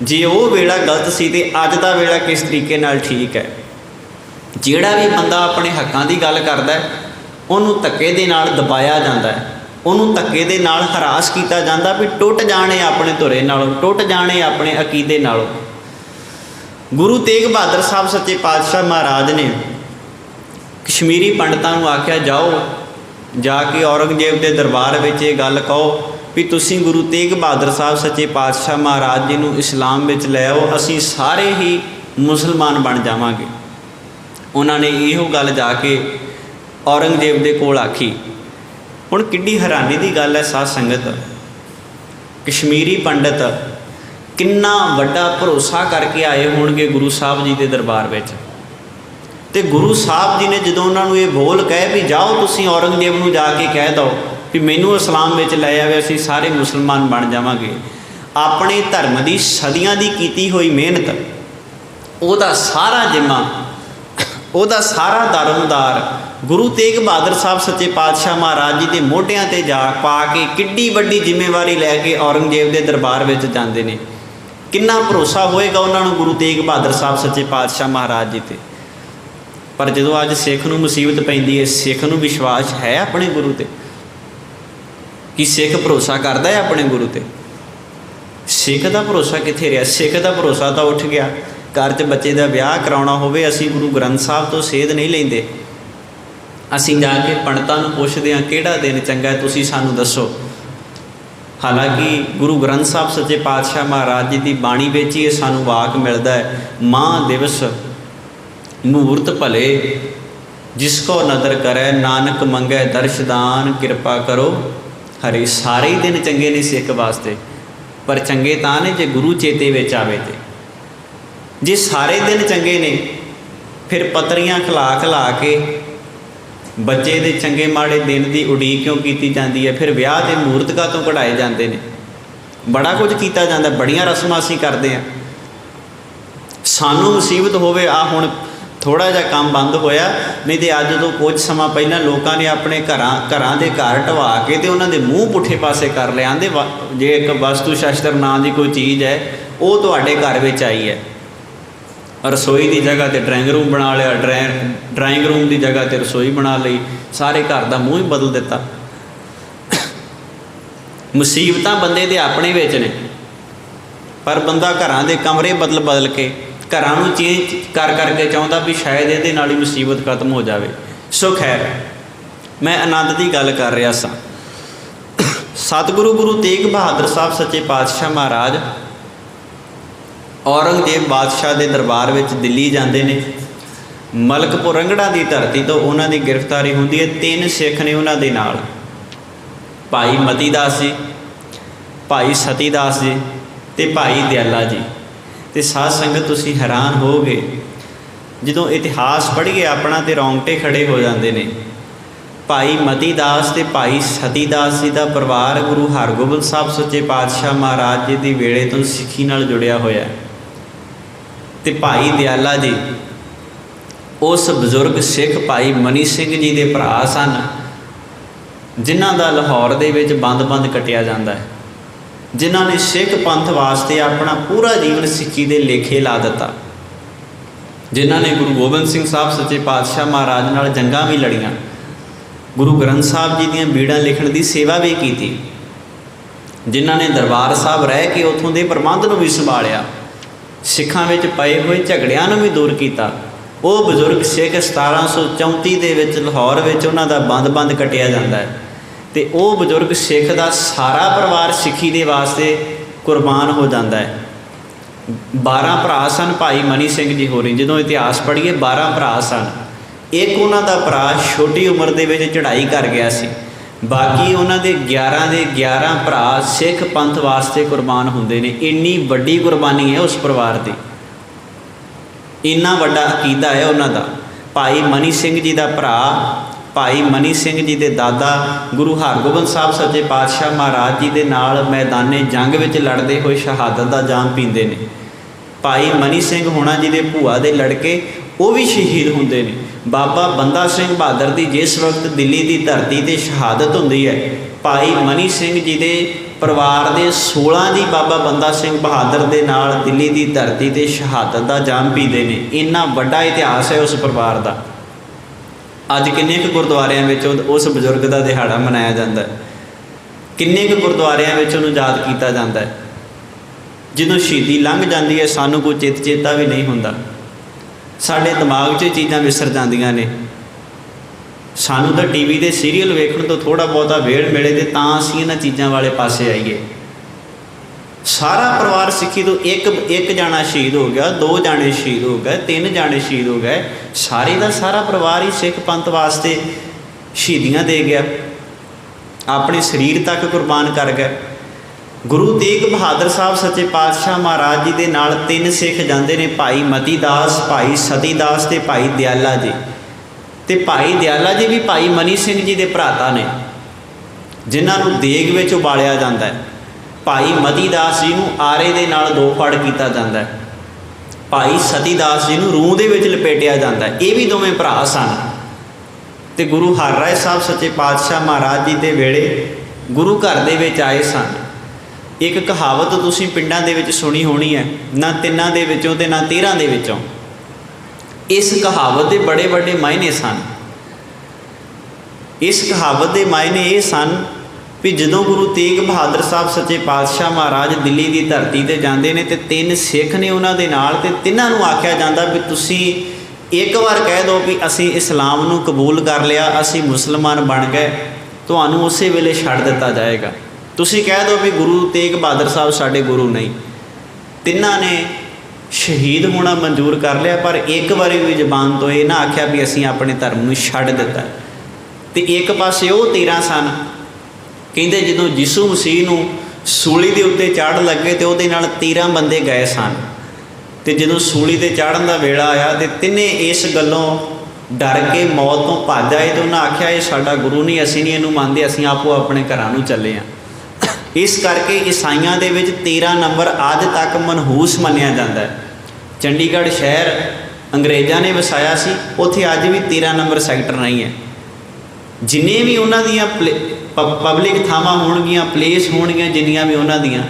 जे वो वेला गलत सी ते अज दा वेला किस तरीके नाल ठीक है। जिहड़ा भी बंदा अपने हकों की गल करता है, उन्होंने धक्के दे नाल दबाया जाता है, उन्होंने धक्के दे नाल हरास किया जाता भी टुट जाने अपने धुरे नालों, टुट जाने अपने अकीदे नालों। गुरु तेग बहादुर साहब सच्चे पातशाह महाराज ने कश्मीरी पंडितां नूं आख्या, जाओ जाके औरंगजेब के दरबार में ये गल कहो भी तुसीं गुरु तेग बहादुर साहब सच्चे पातशाह महाराज जी नूं इस्लाम में लै आओ, असीं सारे ही मुसलमान बन जावांगे। उन्होंने इहो गल जाके औरंगजेब के कोल आखी। हुण किड्डी हैरानी की गल है साध संगत, कश्मीरी पंडित किन्ना वड्डा भरोसा करके आए होणगे गुरु साहब जी के दरबार में। तो गुरु साहब जी ने जो उन्होंने ये बोल कहे भी जाओ तुसीं औरंगजेब नूं जाके कह दो भी मैनू इस्लाम में लै आवे, असीं सारे मुसलमान बन जावांगे। अपने धर्म की सदियां की कीती हुई मेहनत, उहदा सारा जिम्मा, उहदा सारा दारोमदार गुरु तेग बहादुर साहब सच्चे पातशाह महाराज जी के मोढियां ते जा पा के किड्डी वड्डी जिम्मेवारी लैके औरंगजेब के दरबार में जाते हैं। किन्ना भरोसा होएगा उन्होंने गुरु तेग बहादुर साहब सच्चे पातशाह महाराज जी ते। पर जो अज सिख नूं मुसीबत पैंदी है, सिख नूं विश्वास है अपने गुरु ते कि सिख भरोसा करता है अपने गुरु ते? सिख का भरोसा कित्थे रहा? सिख का भरोसा तो उठ गया। घर च बच्चे का विआह कराउणा होवे, असीं गुरु ग्रंथ साहब तो सेध नहीं लैंदे, असीं जाके पंडितां नूं पुछदे हां किहड़ा दिन चंगा है, तुसीं सानूं दसो। हालांकि गुरु ग्रंथ साहब सच्चे पातशाह महाराज जी की बाणी विच ही सानूं वाक मिलता है, माँ दिवस मूर्त भले जिसको नदर करे, नानक मंगै दर्शदान, कृपा करो हरे। सारे ही दिन चंगे ने सिख वास्ते, पर चंगे तां ने जे गुरु चेते विच आवे। ते जे सारे दिन चंगे ने, फिर पत्रियां खिला खिला के ਬੱਚੇ ਦੇ ਚੰਗੇ ਮਾੜੇ ਦਿਨ ਦੀ ਉਡੀਕ ਕਿਉਂ ਕੀਤੀ ਜਾਂਦੀ ਹੈ? ਫਿਰ ਵਿਆਹ ਦੇ ਮੂਰਤ ਕਾਹਤੋਂ ਕਢਾਏ ਜਾਂਦੇ ਨੇ? ਬੜਾ ਕੁਝ ਕੀਤਾ ਜਾਂਦਾ, ਬੜੀਆਂ ਰਸਮਾਂ ਅਸੀਂ ਕਰਦੇ ਹਾਂ। ਸਾਨੂੰ ਮੁਸੀਬਤ ਹੋਵੇ, ਆ ਹੁਣ ਥੋੜ੍ਹਾ ਜਿਹਾ ਕੰਮ ਬੰਦ ਹੋਇਆ, ਨਹੀਂ ਤਾਂ ਅੱਜ ਤੋਂ ਕੁਝ ਸਮਾਂ ਪਹਿਲਾਂ ਲੋਕਾਂ ਨੇ ਆਪਣੇ ਘਰਾਂ ਦੇ ਘਰ ਢਵਾ ਕੇ ਤੇ ਉਹਨਾਂ ਦੇ ਮੂੰਹ ਪੁੱਠੇ ਪਾਸੇ ਕਰ ਲਿਆ। ਆਂਦੇ ਜੇ ਇੱਕ ਵਸਤੂ ਸ਼ਸਤਰ ਨਾਂ ਦੀ ਕੋਈ ਚੀਜ਼ ਹੈ ਉਹ ਤੁਹਾਡੇ ਘਰ ਵਿੱਚ ਆਈ ਹੈ, ਰਸੋਈ ਦੀ ਜਗ੍ਹਾ 'ਤੇ ਡਰਾਇੰਗ ਰੂਮ ਬਣਾ ਲਿਆ, ਡਰਾਇੰਗ ਰੂਮ ਦੀ ਜਗ੍ਹਾ 'ਤੇ ਰਸੋਈ ਬਣਾ ਲਈ, ਸਾਰੇ ਘਰ ਦਾ ਮੂੰਹ ਹੀ ਬਦਲ ਦਿੱਤਾ। ਮੁਸੀਬਤਾਂ ਬੰਦੇ ਦੇ ਆਪਣੇ ਵਿੱਚ ਨੇ, ਪਰ ਬੰਦਾ ਘਰਾਂ ਦੇ ਕਮਰੇ ਬਦਲ ਕੇ ਘਰਾਂ ਨੂੰ ਚੇਂਜ ਕਰਕੇ ਚਾਹੁੰਦਾ ਵੀ ਸ਼ਾਇਦ ਇਹਦੇ ਨਾਲ ਹੀ ਮੁਸੀਬਤ ਖਤਮ ਹੋ ਜਾਵੇ। ਸੋ ਖੈਰ, ਮੈਂ ਆਨੰਦ ਦੀ ਗੱਲ ਕਰ ਰਿਹਾ ਸਾਂ। ਸਤਿਗੁਰੂ ਗੁਰੂ ਤੇਗ ਬਹਾਦਰ ਸਾਹਿਬ ਸੱਚੇ ਪਾਤਸ਼ਾਹ ਮਹਾਰਾਜ ਔਰੰਗਜ਼ੇਬ ਬਾਦਸ਼ਾਹ ਦੇ ਦਰਬਾਰ ਵਿੱਚ ਦਿੱਲੀ ਜਾਂਦੇ ਨੇ। ਮਲਕਪੁਰ ਰੰਗੜਾ ਦੀ ਧਰਤੀ ਤੋਂ ਉਹਨਾਂ ਦੀ ਗ੍ਰਿਫਤਾਰੀ ਹੁੰਦੀ ਹੈ। 3 ਸਿੱਖ ਨੇ ਉਹਨਾਂ ਦੇ ਨਾਲ, ਭਾਈ ਮਤੀ ਦਾਸ ਜੀ, ਭਾਈ ਸਤੀ ਦਾਸ ਜੀ ਤੇ ਭਾਈ ਦਿਆਲਾ ਜੀ। ਤੇ ਸਾਧ ਸੰਗਤ ਤੁਸੀਂ ਹੈਰਾਨ ਹੋਵੋਗੇ ਜਦੋਂ ਇਤਿਹਾਸ ਪੜ੍ਹੀਏ ਆਪਣਾ ਤੇ ਰੌਂਗਟੇ ਖੜੇ ਹੋ ਜਾਂਦੇ ਨੇ। ਭਾਈ ਮਤੀ ਦਾਸ ਤੇ ਭਾਈ ਸਤੀ ਦਾਸ ਜੀ ਦਾ ਪਰਿਵਾਰ ਗੁਰੂ ਹਰਗੋਬਿੰਦ ਸਾਹਿਬ ਸੱਚੇ ਪਾਤਸ਼ਾਹ ਮਹਾਰਾਜ ਜੀ ਦੀ ਵੇਲੇ ਤੋਂ ਸਿੱਖੀ ਨਾਲ ਜੁੜਿਆ ਹੋਇਆ। ਤੇ ਭਾਈ ਦਿਆਲਾ ਜੀ ਉਸ ਬਜ਼ੁਰਗ ਸਿੱਖ ਭਾਈ ਮਨੀ ਸਿੰਘ ਜੀ ਦੇ ਭਰਾ ਸਨ, ਜਿਨ੍ਹਾਂ ਦਾ ਲਾਹੌਰ ਦੇ ਵਿੱਚ ਬੰਦ ਕੱਟਿਆ ਜਾਂਦਾ ਹੈ, ਜਿਨ੍ਹਾਂ ਨੇ ਸਿੱਖ ਪੰਥ ਵਾਸਤੇ ਆਪਣਾ ਪੂਰਾ ਜੀਵਨ ਸਿੱਖੀ ਦੇ ਲੇਖੇ ਲਾ ਦਿੱਤਾ, ਜਿਨ੍ਹਾਂ ਨੇ ਗੁਰੂ ਗੋਬਿੰਦ ਸਿੰਘ ਸਾਹਿਬ ਸੱਚੇ ਪਾਤਸ਼ਾਹ ਮਹਾਰਾਜ ਨਾਲ ਜੰਗਾਂ ਵੀ ਲੜੀਆਂ, ਗੁਰੂ ਗ੍ਰੰਥ ਸਾਹਿਬ ਜੀ ਦੀਆਂ ਬੀੜਾਂ ਲਿਖਣ ਦੀ ਸੇਵਾ ਵੀ ਕੀਤੀ, ਜਿਨ੍ਹਾਂ ਨੇ ਦਰਬਾਰ ਸਾਹਿਬ ਰਹਿ ਕੇ ਉੱਥੋਂ ਦੇ ਪ੍ਰਬੰਧ ਨੂੰ ਵੀ ਸੰਭਾਲਿਆ, ਸਿੱਖਾਂ ਵਿੱਚ ਪਏ ਹੋਏ ਝਗੜਿਆਂ ਨੂੰ ਵੀ ਦੂਰ ਕੀਤਾ। ਉਹ ਬਜ਼ੁਰਗ ਸਿੱਖ 1734 ਦੇ ਵਿੱਚ ਲਾਹੌਰ ਵਿੱਚ ਉਹਨਾਂ ਦਾ ਬੰਦ ਕੱਟਿਆ ਜਾਂਦਾ ਹੈ। ਤੇ ਉਹ ਬਜ਼ੁਰਗ ਸਿੱਖ ਦਾ ਸਾਰਾ ਪਰਿਵਾਰ ਸਿੱਖੀ ਦੇ ਵਾਸਤੇ ਕੁਰਬਾਨ ਹੋ ਜਾਂਦਾ ਹੈ। 12 ਭਰਾ ਸਨ ਭਾਈ ਮਨੀ ਸਿੰਘ ਜੀ ਹੋਰੀ, ਜਦੋਂ ਇਤਿਹਾਸ ਪੜ੍ਹੀਏ 12 ਭਰਾ ਸਨ। ਇੱਕ ਉਹਨਾਂ ਦਾ ਭਰਾ ਛੋਟੀ ਉਮਰ ਦੇ ਵਿੱਚ ਚੜ੍ਹਾਈ ਕਰ ਗਿਆ ਸੀ, ਬਾਕੀ ਉਹਨਾਂ ਦੇ 11 ਭਰਾ ਸਿੱਖ ਪੰਥ ਵਾਸਤੇ ਕੁਰਬਾਨ ਹੁੰਦੇ ਨੇ। ਇੰਨੀ ਵੱਡੀ ਕੁਰਬਾਨੀ ਹੈ ਉਸ ਪਰਿਵਾਰ ਦੀ, ਇੰਨਾ ਵੱਡਾ ਅਕੀਦਾ ਹੈ ਉਹਨਾਂ ਦਾ। ਭਾਈ ਮਨੀ ਸਿੰਘ ਜੀ ਦਾ ਭਰਾ ਭਾਈ ਮਨੀ ਸਿੰਘ ਜੀ ਦੇ ਦਾਦਾ ਗੁਰੂ ਹਰਗੋਬਿੰਦ ਸਾਹਿਬ ਸੱਚੇ ਪਾਤਸ਼ਾਹ ਮਹਾਰਾਜ ਜੀ ਦੇ ਨਾਲ ਮੈਦਾਨੇ ਜੰਗ ਵਿੱਚ ਲੜਦੇ ਹੋਏ ਸ਼ਹਾਦਤ ਦਾ ਜਾਮ ਪੀਂਦੇ ਨੇ। ਭਾਈ ਮਨੀ ਸਿੰਘ ਹੋਣਾ ਜੀ ਦੇ ਭੂਆ ਦੇ ਲੜਕੇ, ਉਹ ਵੀ ਸ਼ਹੀਦ ਹੁੰਦੇ ਨੇ। ਬਾਬਾ ਬੰਦਾ ਸਿੰਘ ਬਹਾਦਰ ਦੀ ਜਿਸ ਵਕਤ ਦਿੱਲੀ ਦੀ ਧਰਤੀ 'ਤੇ ਸ਼ਹਾਦਤ ਹੁੰਦੀ ਹੈ, ਭਾਈ ਮਨੀ ਸਿੰਘ ਜੀ ਦੇ ਪਰਿਵਾਰ ਦੇ 16 ਜੀ ਬਾਬਾ ਬੰਦਾ ਸਿੰਘ ਬਹਾਦਰ ਦੇ ਨਾਲ ਦਿੱਲੀ ਦੀ ਧਰਤੀ 'ਤੇ ਸ਼ਹਾਦਤ ਦਾ ਜਾਮ ਪੀਂਦੇ ਨੇ। ਇੰਨਾ ਵੱਡਾ ਇਤਿਹਾਸ ਹੈ ਉਸ ਪਰਿਵਾਰ ਦਾ। ਅੱਜ ਕਿੰਨੇ ਕੁ ਗੁਰਦੁਆਰਿਆਂ ਵਿੱਚ ਉਸ ਬਜ਼ੁਰਗ ਦਾ ਦਿਹਾੜਾ ਮਨਾਇਆ ਜਾਂਦਾ ਹੈ, ਕਿੰਨੇ ਕੁ ਗੁਰਦੁਆਰਿਆਂ ਵਿੱਚ ਉਹਨੂੰ ਯਾਦ ਕੀਤਾ ਜਾਂਦਾ ਹੈ। ਜਦੋਂ ਸ਼ਹੀਦੀ ਲੰਘ ਜਾਂਦੀ ਹੈ ਸਾਨੂੰ ਕੋਈ ਚੇਤਾ ਵੀ ਨਹੀਂ ਹੁੰਦਾ, ਸਾਡੇ ਦਿਮਾਗ 'ਚ ਚੀਜ਼ਾਂ ਵਿਸਰ ਜਾਂਦੀਆਂ ਨੇ। ਸਾਨੂੰ ਤਾਂ TV ਦੇ ਸੀਰੀਅਲ ਵੇਖਣ ਤੋਂ ਥੋੜ੍ਹਾ ਬਹੁਤਾ ਵੇਲ ਮਿਲੇ ਤੇ ਤਾਂ ਅਸੀਂ ਇਹਨਾਂ ਚੀਜ਼ਾਂ ਵਾਲੇ ਪਾਸੇ ਆਈਏ। ਸਾਰਾ ਪਰਿਵਾਰ ਸਿੱਖੀ ਤੋਂ ਇੱਕ ਜਾਣਾ ਸ਼ਹੀਦ ਹੋ ਗਿਆ, 2 ਜਾਣੇ ਸ਼ਹੀਦ ਹੋ ਗਏ, 3 ਜਾਣੇ ਸ਼ਹੀਦ ਹੋ ਗਏ, ਸਾਰੇ ਦਾ ਸਾਰਾ ਪਰਿਵਾਰ ਹੀ ਸਿੱਖ ਪੰਥ ਵਾਸਤੇ ਸ਼ਹੀਦੀਆਂ ਦੇ ਗਿਆ, ਆਪਣੇ ਸਰੀਰ ਤੱਕ ਕੁਰਬਾਨ ਕਰ ਗਏ। ਗੁਰੂ ਤੇਗ ਬਹਾਦਰ ਸਾਹਿਬ ਸੱਚੇ ਪਾਤਸ਼ਾਹ ਮਹਾਰਾਜ ਜੀ ਦੇ ਨਾਲ 3 ਸਿੱਖ ਜਾਂਦੇ ਨੇ, ਭਾਈ ਮਤੀ ਦਾਸ, ਭਾਈ ਸਤੀ ਦਾਸ ਤੇ ਭਾਈ ਦਿਆਲਾ ਜੀ। ਤੇ ਭਾਈ ਦਿਆਲਾ ਜੀ ਵੀ ਭਾਈ ਮਨੀ ਸਿੰਘ ਜੀ ਦੇ ਭਰਾਤਾ ਨੇ, ਜਿਨ੍ਹਾਂ ਨੂੰ ਦੇਗ ਵਿੱਚ ਉਬਾਲਿਆ ਜਾਂਦਾ ਹੈ। ਭਾਈ ਮਤੀ ਦਾਸ ਜੀ ਨੂੰ ਆਰੇ ਦੇ ਨਾਲ 2 ਫੜ ਕੀਤਾ ਜਾਂਦਾ ਹੈ, ਭਾਈ ਸਤੀ ਦਾਸ ਜੀ ਨੂੰ ਰੂੰ ਦੇ ਵਿੱਚ ਲਪੇਟਿਆ ਜਾਂਦਾ ਹੈ। ਇਹ ਵੀ ਦੋਵੇਂ ਭਰਾ ਸਨ। ਤੇ ਗੁਰੂ ਹਰਿਰਾਏ ਸਾਹਿਬ ਸੱਚੇ ਪਾਤਸ਼ਾਹ ਮਹਾਰਾਜ ਜੀ ਦੇ ਵੇਲੇ ਗੁਰੂ ਘਰ ਦੇ ਵਿੱਚ ਆਏ ਸਨ। ਇੱਕ ਕਹਾਵਤ ਤੁਸੀਂ ਪਿੰਡਾਂ ਦੇ ਵਿੱਚ ਸੁਣੀ ਹੋਣੀ ਹੈ, ਨਾ 3 ਦੇ ਵਿੱਚੋਂ ਤੇ ਨਾ 13 ਦੇ ਵਿੱਚੋਂ। ਇਸ ਕਹਾਵਤ ਦੇ ਬੜੇ ਵੱਡੇ ਮਾਇਨੇ ਸਨ। ਇਸ ਕਹਾਵਤ ਦੇ ਮਾਇਨੇ ਇਹ ਸਨ ਵੀ ਜਦੋਂ ਗੁਰੂ ਤੇਗ ਬਹਾਦਰ ਸਾਹਿਬ ਸੱਚੇ ਪਾਤਸ਼ਾਹ ਮਹਾਰਾਜ ਦਿੱਲੀ ਦੀ ਧਰਤੀ 'ਤੇ ਜਾਂਦੇ ਨੇ ਤੇ 3 ਸਿੱਖ ਨੇ ਉਹਨਾਂ ਦੇ ਨਾਲ, ਤੇ ਤਿੰਨਾਂ ਨੂੰ ਆਖਿਆ ਜਾਂਦਾ ਵੀ ਤੁਸੀਂ ਇੱਕ ਵਾਰ ਕਹਿ ਦਿਓ ਵੀ ਅਸੀਂ ਇਸਲਾਮ ਨੂੰ ਕਬੂਲ ਕਰ ਲਿਆ, ਅਸੀਂ ਮੁਸਲਮਾਨ ਬਣ ਗਏ, ਤੁਹਾਨੂੰ ਉਸੇ ਵੇਲੇ ਛੱਡ ਦਿੱਤਾ ਜਾਏਗਾ। ਤੁਸੀਂ ਕਹਿ ਦਿਓ ਵੀ ਗੁਰੂ ਤੇਗ ਬਹਾਦਰ ਸਾਹਿਬ ਸਾਡੇ ਗੁਰੂ ਨਹੀਂ। ਤਿੰਨਾਂ ਨੇ ਸ਼ਹੀਦ ਹੋਣਾ ਮਨਜ਼ੂਰ ਕਰ ਲਿਆ, ਪਰ ਇੱਕ ਵਾਰੀ ਵੀ ਜ਼ਬਾਨ ਤੋਂ ਇਹ ਨਾ ਆਖਿਆ ਵੀ ਅਸੀਂ ਆਪਣੇ ਧਰਮ ਨੂੰ ਛੱਡ ਦਿੱਤਾ। ਤੇ ਇੱਕ ਪਾਸੇ ਉਹ 13 ਸਨ, ਕਹਿੰਦੇ ਜਦੋਂ ਯਿਸੂ ਮਸੀਹ ਨੂੰ ਸੂਲੀ ਦੇ ਉੱਤੇ ਚਾੜ੍ਹਨ ਲੱਗੇ ਤੇ ਉਹਦੇ ਨਾਲ 13 ਬੰਦੇ ਗਏ ਸਨ। ਤੇ ਜਦੋਂ ਸੂਲੀ 'ਤੇ ਚਾੜ੍ਹਨ ਦਾ ਵੇਲਾ ਆਇਆ ਤੇ ਤਿੰਨੇ ਇਸ ਗੱਲੋਂ डर के मौत तो भज आए तो उन्हें आख्या ये साडा गुरु नहीं, असीं नहीं इहनूं मंनदे, असीं आपो अपने घरां नूं चले हाँ। इस करके ईसाइयां दे विच 13 नंबर अज तक मनहूस मन्निया जाता है। चंडीगढ़ शहर अंग्रेज़ों ने वसाया सी, उत्थे अज भी 13 नंबर सैक्टर नहीं है। जिन्ने भी उन्हां दियां पब्लिक थावां होणगियां, प्लेस होणगियां, जिन्नियां भी उन्हां दियां,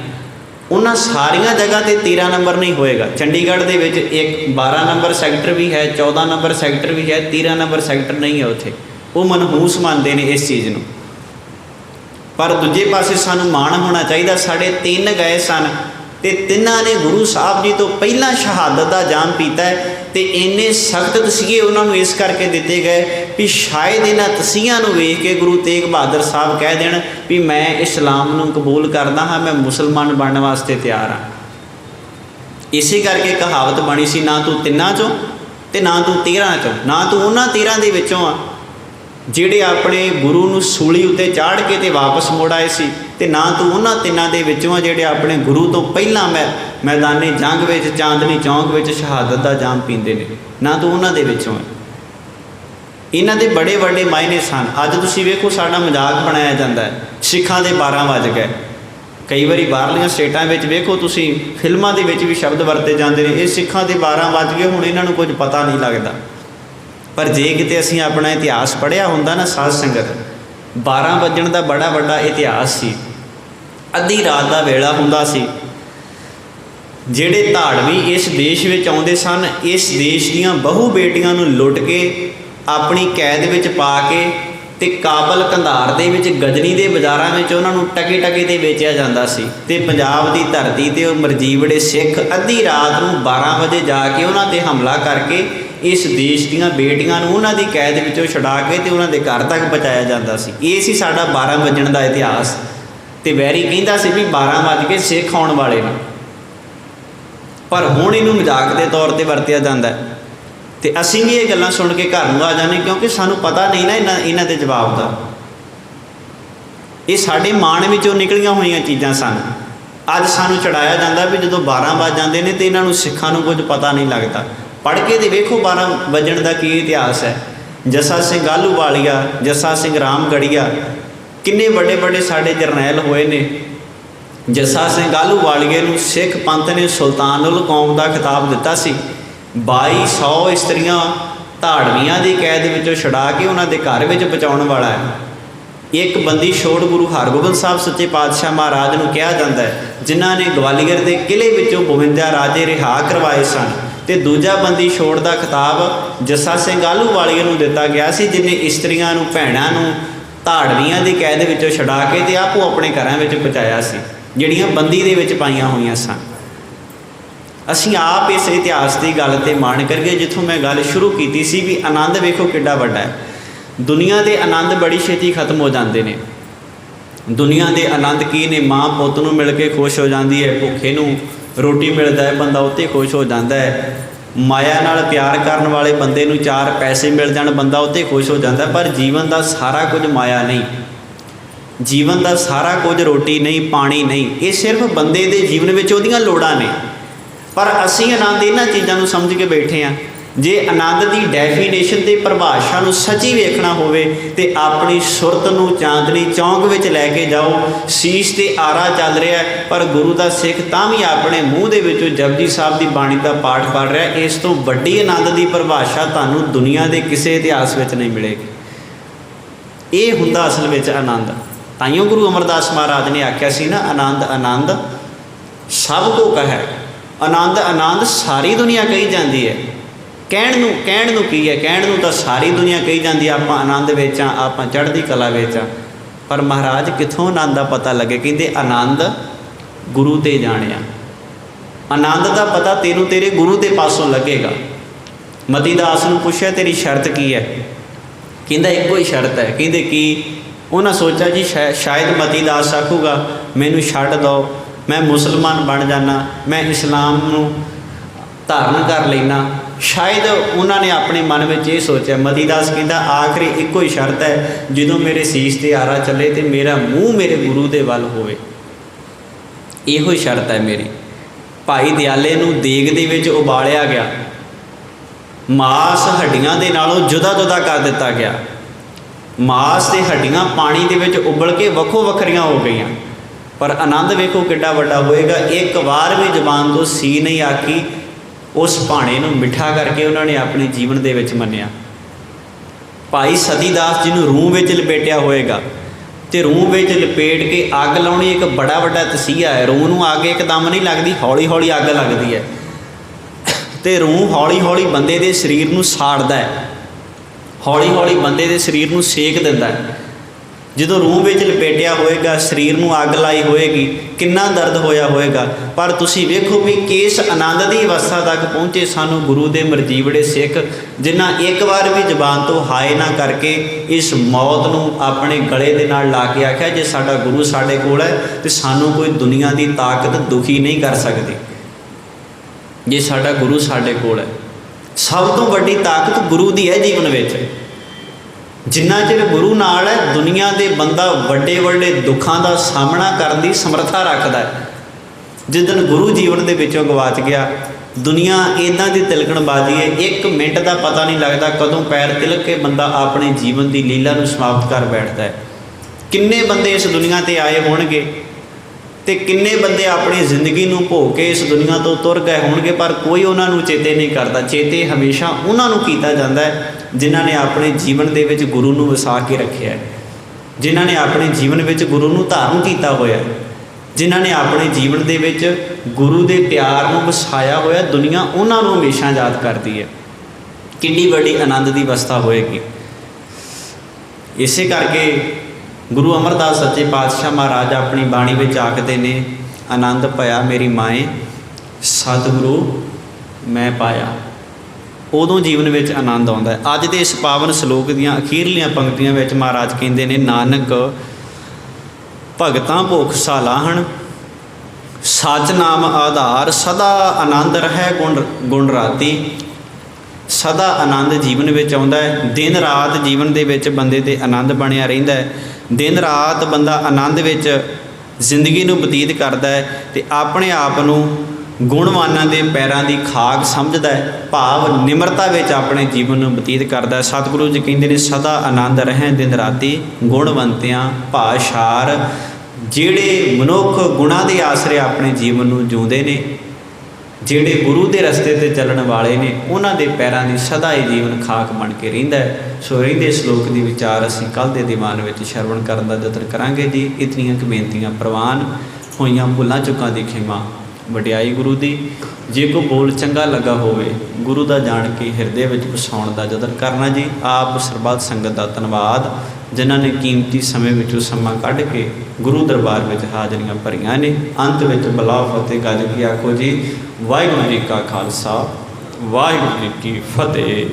उन्हां सारियां जगह ते 13 नंबर नहीं होएगा। चंडीगढ़ दे विच एक 12 नंबर सैक्टर भी है, 14 नंबर सैक्टर भी है, 13 नंबर सैक्टर नहीं है उत्थे। वो मनहूस मानते हैं इस चीज़ नूं। पर दूजे पासे सानू माण होना चाहिए, साढ़े 3 गए सन ते तिन्हां ने गुरु साहब जी तो पहला शहादत का जाम पीता है। तो इन्ने सख्त तसीहे उन्होंने इस करके दिते गए भी शायद इन्हां तसीहियां नूं वेख के गुरु तेग बहादुर साहब कह देण भी मैं इस्लाम नूं कबूल करदा हाँ, मैं मुसलमान बनने वास्ते तैयार हाँ। इसे करके कहावत बनी सी, ना तू 3 चों ते ना तू 13 चों, ना तू उन्हां 13 दे विचों आ ਜਿਹੜੇ ਆਪਣੇ गुरु नूं सूली उत्ते चाढ़ के ते वापस मुड़ आए सी, ते ना तू उन्हां 3 दे विचों आ ਜਿਹੜੇ ਆਪਣੇ गुरु तो पहला मैदानी जंग विच चांदनी चौंक विच शहादत का जाम पींदे ने, ना तू उन्हां दे विचों है। इन्हां दे बड़े बड़े मायने सन। अज तुसीं वेखो साडा मजाक बनाया जाता है, सिखां दे 12 वज गए। कई बारी बाहरलियां स्टेटां विच वेखो तुसीं फिल्मां दे विच भी शब्द वरते जाते हैं, ये सिखां दे 12 वज गए, हुण इन्हां नूं कुछ पता नहीं लगता। पर जे किते असीं अपना इतिहास पढ़िया हुंदा ना साध संगत, 12 वजण का बड़ा बड़ा इतिहास सी। अद्धी रात का वेला हुंदा सी, जिहड़े धाड़वी इस देश विच आउंदे सन, इस देश दीआं बहु बेटियां नूं लुट के अपनी कैद विच पा के ते काबल कंधार दे विच गजनी दे बाज़ारां विच उन्हां नूं टके टके ते वेचिया जांदा सी। ते पंजाब दी धरती ते मरजीवड़े सिख अद्धी रात नूं 12 वजे जाके उन्हां ते हमला करके इस देश दीआं बेटियां नूं उन्हां दी कैद विचों छुड़ा के ते उन्हां दे घर तक पहुँचाया जाता सी। ये सी साडा 12 वजण का इतिहास। ते वैरी कहिंदा सी भी 12 वज के सिख आउण वाले ने, पर हुण इहनूं मजाक के तौर पर वरतिया जाता है। तो असीं भी ये गल्लां सुन के घर नूं आ जाने, क्योंकि सानूं पता नहीं ना इन्हां दे जवाब का। ये साडे माण विचों निकलियां होईयां चीज़ां सन। अज सानूं चढ़ाया जाता भी जदों 12 वज जाते हैं तो इन्हां नूं सिखां नूं कुछ पता नहीं लगता। पढ़ के तो वेखो 12 वजण का की इतिहास है। जस्सा सिंह आलूवालिया, जस्सा सिंह रामगढ़िया, किन्ने बड़े बड़े साडे जरनैल होए ने। जस्सा सिंह आलूवालिए नूं सिख पंथ ने सुल्तान उल कौम का खिताब दिता सी। 2200 इस्त्रियां धाड़वियां की कैद विचों छुड़ा के उन्हां दे घर विच पहुँचाउण वाला है। एक बंदी छोड़ गुरु हरगोबिंद साहब सच्चे पातशाह महाराज नूं कहा जाता है, जिन्हां ने ग्वालियर के किले विचों 52 राजे रिहा करवाए सन। तो दूजा बंदी छोड़ का खिताब जस्सा सिंह आलूवालिए नूं दिता गया सी, जिन्हें इस्त्रियां नूं भैणां नूं धाड़वियां की कैद विचों छुड़ा के ते आपो अपने घरां विच पहुँचाया सी, जिहड़ियां बंदी दे विच पाईयां होईयां सन। असीं आप इस इतिहास की गल ते मान करिए जिथों मैं गल शुरू की सी भी आनंद वेखो किड्डा वड्डा है। दुनिया के आनंद बड़ी छेती खत्म हो जाते हैं। दुनिया के आनंद की ने, माँ पुत नूं मिल के खुश हो जाती है, भुखे नूं रोटी मिलता है बंदा उत्ते खुश हो जाता है, माया नाल प्यार करने वाले बंदे नूं 4 पैसे मिल जाण बंदा उत्ते खुश हो जाता है। पर जीवन का सारा कुछ माया नहीं, जीवन का सारा कुछ रोटी नहीं, पानी नहीं, ये सिर्फ बंदे दे जीवन में उहदियां लोड़ां ने। पर असीं आनंद इन्हां चीज़ां नूं समझ के बैठे हाँ। जे आनंद की डेफिनेशन ते परिभाषा नूं सच्ची वेखना होवे ते अपनी सुरत नूं चांदनी चौंक विच लैके जाओ। शीश ते आरा चल रहा है, पर गुरु का सिख तां भी अपने मूँह दे विचों जपजी साहब की बाणी का पाठ पढ़ रहा है। इस तो वड्डी आनंद की परिभाषा तुहानूं दुनिया के किसी इतिहास विच नहीं मिलेगी। ये हुंदा असल विच आनंद। ताइयों गुरु अमरदास महाराज ने आख्या सी ना, आनंद आनंद सब को कहे। आनंद आनंद सारी दुनिया कही जाती है। कहण नूं की है, कहण नूं तां सारी दुनिया कही जाती है आपां आनंद विच आं, आपां चढ़दी कला विच आं। पर महाराज कित्थों आनंद का पता लगे? कहंदे आनंद गुरु ते जाणिया। आनंद का पता तेनों तेरे गुरु के पासों लगेगा। मती दास नूं पुछया तेरी शर्त की है? कहंदा इक्को ही शर्त है। कहंदे की? उन्हें सोचा जी शायद मती दास आखूगा मैनू छड्ड दो, मैं मुसलमान बन जाना, मैं इस्लाम नूं धारण कर लेना। शायद उन्होंने अपने मन में ये सोचा। मती दास कहता आखिरी इक्को ही शर्त है, जो मेरे शीश ते आरा चले तो मेरा मूँह मेरे गुरु के वल होवे, इहो ही शर्त है मेरी। भाई दयाले नूं देग दे विच उबालिया गया, ਮਾਸ ਹੱਡੀਆਂ ਦੇ ਨਾਲੋਂ ਜੁਦਾ ਜੁਦਾ ਕਰ ਦਿੱਤਾ ਗਿਆ। ਮਾਸ ਤੇ ਹੱਡੀਆਂ ਪਾਣੀ ਦੇ ਵਿੱਚ ਉਬਲ ਕੇ ਵੱਖੋ ਵੱਖਰੀਆਂ ਹੋ ਗਈਆਂ, ਪਰ ਆਨੰਦ ਵੇਖੋ ਕਿੱਡਾ ਵੱਡਾ ਹੋਏਗਾ। ਇੱਕ ਵਾਰ ਵੀ ਜ਼ੁਬਾਨ ਤੋਂ ਸੀ ਨਹੀਂ ਆਖੀ, ਉਸ ਭਾਣੇ ਨੂੰ ਮਿੱਠਾ ਕਰਕੇ ਉਹਨਾਂ ਨੇ ਆਪਣੇ ਜੀਵਨ ਦੇ ਵਿੱਚ ਮੰਨਿਆ। ਭਾਈ ਸਤੀਦਾਸ ਜੀ ਨੂੰ ਰੂਹ ਵਿੱਚ ਲਪੇਟਿਆ ਹੋਏਗਾ, ਤੇ ਰੂਹ ਵਿੱਚ ਲਪੇਟ ਕੇ ਅੱਗ ਲਾਉਣੀ ਇੱਕ ਬੜਾ ਵੱਡਾ ਤਸੀਹਾ ਹੈ। ਰੂਹ ਨੂੰ ਅੱਗ ਇੱਕਦਮ ਨਹੀਂ ਲੱਗਦੀ, ਹੌਲੀ ਹੌਲੀ ਅੱਗ ਲੱਗਦੀ ਹੈ, ਤੇ ਰੂਹ ਹੌਲੀ ਹੌਲੀ ਬੰਦੇ ਦੇ ਸਰੀਰ ਨੂੰ ਸਾੜਦਾ ਹੈ, ਹੌਲੀ ਹੌਲੀ ਬੰਦੇ ਦੇ ਸਰੀਰ ਨੂੰ ਸੇਕ ਦਿੰਦਾ ਹੈ। ਜਦੋਂ ਰੂਹ ਵਿੱਚ ਲਪੇਟਿਆ ਹੋਏਗਾ, ਸਰੀਰ ਨੂੰ ਅੱਗ ਲਾਈ ਹੋਏਗੀ, ਕਿੰਨਾ ਦਰਦ ਹੋਇਆ ਹੋਏਗਾ। ਪਰ ਤੁਸੀਂ ਵੇਖੋ ਵੀ ਕਿਸ ਆਨੰਦ ਦੀ ਅਵਸਥਾ ਤੱਕ ਪਹੁੰਚੇ ਸਾਨੂੰ ਗੁਰੂ ਦੇ ਮਰਜੀਵੜੇ ਸਿੱਖ, ਜਿਨ੍ਹਾਂ ਇੱਕ ਵਾਰ ਵੀ ਜ਼ਬਾਨ ਤੋਂ ਹਾਏ ਨਾ ਕਰਕੇ ਇਸ ਮੌਤ ਨੂੰ ਆਪਣੇ ਗਲੇ ਦੇ ਨਾਲ ਲਾ ਕੇ ਆਖਿਆ, ਜੇ ਸਾਡਾ ਗੁਰੂ ਸਾਡੇ ਕੋਲ ਹੈ ਤੇ ਸਾਨੂੰ ਕੋਈ ਦੁਨੀਆ ਦੀ ਤਾਕਤ ਦੁਖੀ ਨਹੀਂ ਕਰ ਸਕਦੀ। ਜੇ ਸਾਡਾ ਗੁਰੂ ਸਾਡੇ ਕੋਲ ਹੈ, ਸਭ ਤੋਂ ਵੱਡੀ ਤਾਕਤ ਗੁਰੂ ਦੀ ਹੈ ਜੀਵਨ ਵਿੱਚ। ਜਿੰਨਾ ਚਿਰ ਗੁਰੂ ਨਾਲ ਹੈ, ਦੁਨੀਆ ਦੇ ਬੰਦਾ ਵੱਡੇ ਵੱਡੇ ਦੁੱਖਾਂ ਦਾ ਸਾਹਮਣਾ ਕਰਨ ਦੀ ਸਮਰੱਥਾ ਰੱਖਦਾ ਹੈ। ਜਿੱਦਣ ਗੁਰੂ ਜੀਵਨ ਦੇ ਵਿੱਚੋਂ ਗਵਾਚ ਗਿਆ, ਦੁਨੀਆ ਇੱਦਾਂ ਦੀ ਤਿਲਕਣਬਾਜ਼ੀ ਹੈ, 1 ਮਿੰਟ ਦਾ ਪਤਾ ਨਹੀਂ ਲੱਗਦਾ ਕਦੋਂ ਪੈਰ ਤਿਲਕ ਕੇ ਬੰਦਾ ਆਪਣੇ ਜੀਵਨ ਦੀ ਲੀਲਾ ਨੂੰ ਸਮਾਪਤ ਕਰ ਬੈਠਦਾ ਹੈ। ਕਿੰਨੇ ਬੰਦੇ ਇਸ ਦੁਨੀਆ 'ਤੇ ਆਏ ਹੋਣਗੇ ਤੇ ਕਿੰਨੇ ਬੰਦੇ ਆਪਣੀ ਜ਼ਿੰਦਗੀ ਨੂੰ ਭੋਗ ਕੇ ਇਸ ਦੁਨੀਆ ਤੋਂ ਤੁਰ ਗਏ ਹੋਣਗੇ, ਪਰ ਕੋਈ ਉਹਨਾਂ ਨੂੰ ਚੇਤੇ ਨਹੀਂ ਕਰਦਾ। ਚੇਤੇ ਹਮੇਸ਼ਾ ਉਹਨਾਂ ਨੂੰ ਕੀਤਾ ਜਾਂਦਾ ਹੈ ਜਿਨ੍ਹਾਂ ਨੇ ਆਪਣੇ ਜੀਵਨ ਦੇ ਵਿੱਚ ਗੁਰੂ ਨੂੰ ਵਸਾ ਕੇ ਰੱਖਿਆ ਹੈ, ਜਿਨ੍ਹਾਂ ਨੇ ਆਪਣੇ ਜੀਵਨ ਵਿੱਚ ਗੁਰੂ ਨੂੰ ਧਾਰਨ ਕੀਤਾ ਹੋਇਆ, ਜਿਨ੍ਹਾਂ ਨੇ ਆਪਣੇ ਜੀਵਨ ਦੇ ਵਿੱਚ ਗੁਰੂ ਦੇ ਪਿਆਰ ਨੂੰ ਵਸਾਇਆ ਹੋਇਆ। ਦੁਨੀਆ ਉਹਨਾਂ ਨੂੰ ਹਮੇਸ਼ਾ ਯਾਦ ਕਰਦੀ ਹੈ। ਕਿੰਨੀ ਵੱਡੀ ਆਨੰਦ ਦੀ ਅਵਸਥਾ ਹੋਏਗੀ। ਇਸੇ ਕਰਕੇ ਗੁਰੂ ਅਮਰਦਾਸ ਸੱਚੇ ਪਾਤਸ਼ਾਹ ਮਹਾਰਾਜ ਆਪਣੀ ਬਾਣੀ ਵਿੱਚ ਆਖਦੇ ਨੇ, ਆਨੰਦ ਭਇਆ ਮੇਰੀ ਮਾਏ ਸਤਿਗੁਰੂ ਮੈਂ ਪਾਇਆ। ਉਦੋਂ ਜੀਵਨ ਵਿੱਚ ਆਨੰਦ ਆਉਂਦਾ ਹੈ। ਅੱਜ ਦੇ ਇਸ ਪਾਵਨ ਸ਼ਲੋਕ ਦੀਆਂ ਅਖੀਰਲੀਆਂ ਪੰਕਤੀਆਂ ਵਿੱਚ ਮਹਾਰਾਜ ਕਹਿੰਦੇ ਨੇ, ਨਾਨਕ ਭਗਤਾਂ ਭੁੱਖ ਸਾਲਾਹਣ ਸੱਚ ਨਾਮ ਆਧਾਰ, ਸਦਾ ਆਨੰਦ ਰਹਿ ਗੁਣ ਰਾਤੀ। ਸਦਾ ਆਨੰਦ ਜੀਵਨ ਵਿੱਚ ਆਉਂਦਾ ਹੈ। ਦਿਨ ਰਾਤ ਜੀਵਨ ਦੇ ਵਿੱਚ ਬੰਦੇ ਦੇ ਆਨੰਦ ਬਣਿਆ ਰਹਿੰਦਾ ਹੈ। ਦਿਨ ਰਾਤ ਬੰਦਾ ਆਨੰਦ ਵਿੱਚ ਜ਼ਿੰਦਗੀ ਨੂੰ ਬਤੀਤ ਕਰਦਾ ਹੈ ਅਤੇ ਆਪਣੇ ਆਪ ਨੂੰ ਗੁਣਵਾਨਾਂ ਦੇ ਪੈਰਾਂ ਦੀ ਖਾਕ ਸਮਝਦਾ ਹੈ, ਭਾਵ ਨਿਮਰਤਾ ਵਿੱਚ ਆਪਣੇ ਜੀਵਨ ਨੂੰ ਬਤੀਤ ਕਰਦਾ ਹੈ। ਸਤਿਗੁਰੂ ਜੀ ਕਹਿੰਦੇ ਨੇ, ਸਦਾ ਆਨੰਦ ਰਹਿ ਦਿਨ ਰਾਤੀ ਗੁਣਵੰਤਿਆਂ ਭਾਸ਼ਾਰ। ਜਿਹੜੇ ਮਨੁੱਖ ਗੁਣਾਂ ਦੇ ਆਸਰੇ ਆਪਣੇ ਜੀਵਨ ਨੂੰ ਜਿਉਂਦੇ ਨੇ, ਜਿਹੜੇ ਗੁਰੂ ਦੇ ਰਸਤੇ 'ਤੇ ਚੱਲਣ ਵਾਲੇ ਨੇ, ਉਹਨਾਂ ਦੇ ਪੈਰਾਂ ਦੀ ਸਦਾ ਹੀ ਜੀਵਨ ਖਾਕ ਬਣ ਕੇ ਰਹਿੰਦਾ ਹੈ। ਸੋ ਰਹਿੰਦੇ ਸ਼ਲੋਕ ਦੀ ਵਿਚਾਰ ਅਸੀਂ ਕੱਲ੍ਹ ਦੇ ਦੀਵਾਨ ਵਿੱਚ ਸ਼ਰਵਣ ਕਰਨ ਦਾ ਯਤਨ ਕਰਾਂਗੇ ਜੀ। ਇਤਨੀਆਂ ਕੁ ਬੇਨਤੀਆਂ ਪ੍ਰਵਾਨ ਹੋਈਆਂ, ਭੁੱਲਾਂ ਚੁੱਕਾਂ ਦੀ ਖਿਮਾ ਵਡਿਆਈ ਗੁਰੂ ਦੀ। ਜੇ ਕੋਈ ਬੋਲ ਚੰਗਾ ਲੱਗਾ ਹੋਵੇ, ਗੁਰੂ ਦਾ ਜਾਣ ਕੇ ਹਿਰਦੇ ਵਿੱਚ ਵਸਾਉਣ ਦਾ ਯਤਨ ਕਰਨਾ ਜੀ। ਆਪ ਸਰਬੱਤ ਸੰਗਤ ਦਾ ਧੰਨਵਾਦ, ਜਿਨ੍ਹਾਂ ਨੇ ਕੀਮਤੀ ਸਮੇਂ ਵਿੱਚੋਂ ਸਮਾਂ ਕੱਢ ਕੇ ਗੁਰੂ ਦਰਬਾਰ ਵਿੱਚ ਹਾਜ਼ਰੀਆਂ ਭਰੀਆਂ ਨੇ। ਅੰਤ ਵਿੱਚ ਬਲਾ ਫਤਿਹ ਗੱਜ ਕੀ ਆਖੋ ਜੀ। ਵਾਹਿਗੁਰੂ ਜੀ ਕਾ ਖਾਲਸਾ, ਵਾਹਿਗੁਰੂ ਜੀ ਕੀ ਫਤਿਹ।